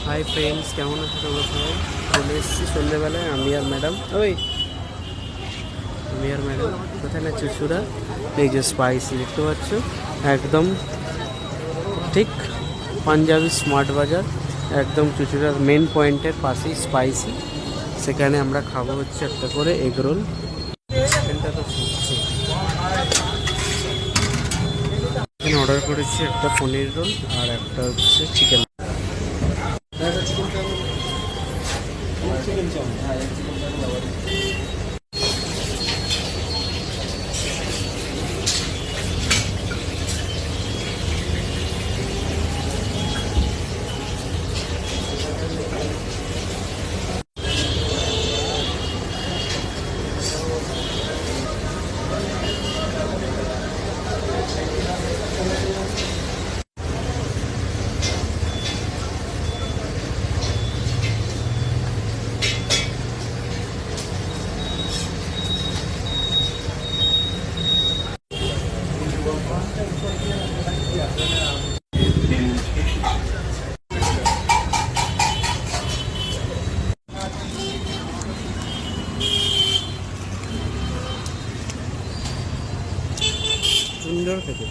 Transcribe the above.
Hi friends, কেমন আছো তোমরা সবাই? চলে এসেছি সন্ধ্যেবেলায় আমি আর ম্যাডাম। আমি আর ম্যাডাম কোথায় না চুচুড়া। এই যে স্পাইসি দেখতে পাচ্ছ, একদম ঠিক পাঞ্জাবি স্মার্ট বাজার, একদম চুচুড়ার মেন পয়েন্টের পাশেই স্পাইসি। সেখানে আমরা খাবো হচ্ছে একটা করে এগ রোল। চিকেনটা তো ফুটছে। এখানে অর্ডার করেছি একটা পনির রোল আর একটা হচ্ছে চিকেন। সুন্দর খেতে।